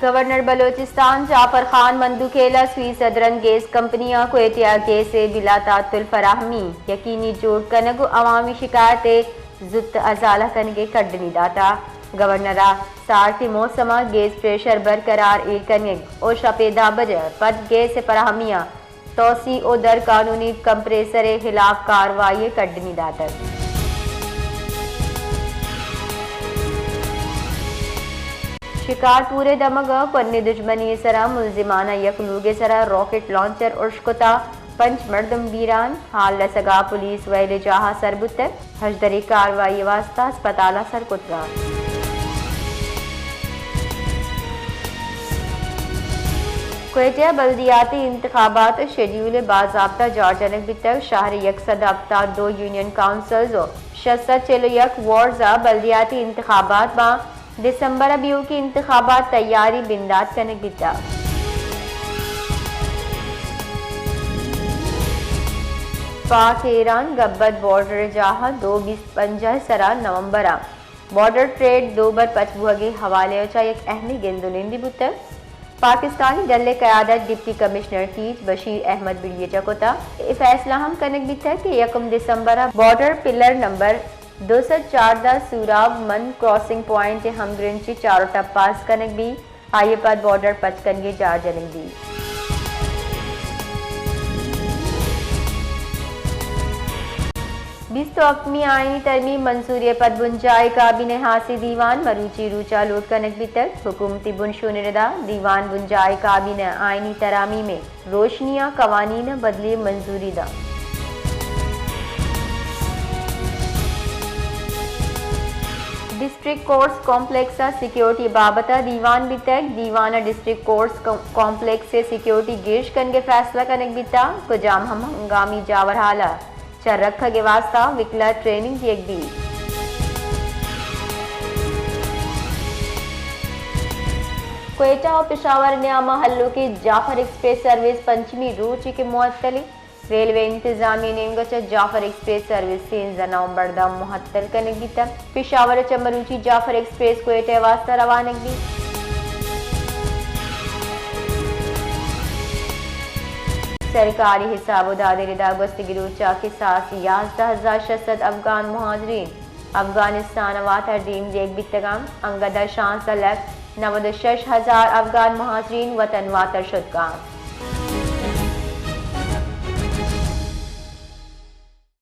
governor Balochistan Jafar Khan मंदुखेला सुई southern gas कंपनियां कुवैतिया gas से बिला तातुल फराहमी यकीनी जोड़ कनग अवामी शिकायतें जुत अजाला कनगे कड्डनी दाता गवर्नरा सारती मौसमा गैस प्रेशर बरकरार एल कनग और शपेदा बजर पद गैस फराहमियां तोसी और दर कानूनी कंप्रेसर खिलाफ कार्रवाई कड्डनी दाता शिकारपुरे दमग पन्नी दुश्मनी सरा मुलजिमाना यकलूगे सरा रॉकेट लॉन्चर उर्शकुता पंच मर्दम बीरान हाल लसगा पुलिस वैले जहा सरबुतर हजदरी कार्रवाई वास्ता अस्पताला सरकुतरा कुवैतिया बल्दियाती इंतखाबात शेड्यूल बाज़ाब्ता जारजनक बितक शहर यकसद हफ्ता 2 यूनियन काउंसिल्स और 641 वार्ड्स बल्दियाती इंतखाबात बा दिसंबर अबियो की इंतखाबात तैयारी बिंदात कनक बिता पाक ईरान गब्बत बॉर्डर जहा 2-20-50 सरा नवंबर बॉर्डर ट्रेड 2 बर पचबुगे हवाले चा एक अहमी गेंदुलिंदी बुतर पाकिस्तानी डल्ले क़यादत डिप्टी कमिश्नर टीच बशीर अहमद बिड़िए चकोता फैसला हम कनक बिता कि 1 दिसंबर बॉर्डर पिलर नंबर 214 सूराब मन क्रॉसिंग पॉइंट हम ग्रिंची चारों टप्पास कनक भी आयपद बॉर्डर पचकनगे जार जनक भी बिस्तो अपनी आईनी तरमीम मंसूरी पद बुंजाई काबिने हासी दीवान मरूची रूचा लोट कनक भी तक हुकूमती बुनशो निरदा दीवान बुंजाई काबिने आईनी तरामी में रोशनिया कवानीन बदली मंजूरी दा डिस्ट्रिक्ट कोर्ट्स कॉम्प्लेक्स सिक्योरिटी बाबता दीवान बितक दीवाना डिस्ट्रिक्ट कोर्ट्स कॉम्प्लेक्स से सिक्योरिटी गिर्श कनगे फैसला कनक बिता कुजाम हम हंगामी जावर हाला चर रख के वास्ता विकला ट्रेनिंग की एक दी क्वेटा और पेशावर न्यामा हल्लू की जाफर एक्सप्रेस सर्विस पंचमी रोची के मुअत्तली रेलवे इंतजामी ने जाफर एक्सप्रेस सर्विस 13 नवंबर दा मुहत्तल कनक बिता पेशावर चमरूची जाफर एक्सप्रेस क्वेटा वास्ता रवानगी दी सरकारी हिसाब-ओ-दाद गस्तगिरोचा के साथ 11,600 अफगान मुहाजिरीन अफगानिस्तान वातर दीम जेक बितगाम अंगदा शांस 96,000 अफगान मुहाजिरीन वतन वातर शुदगाम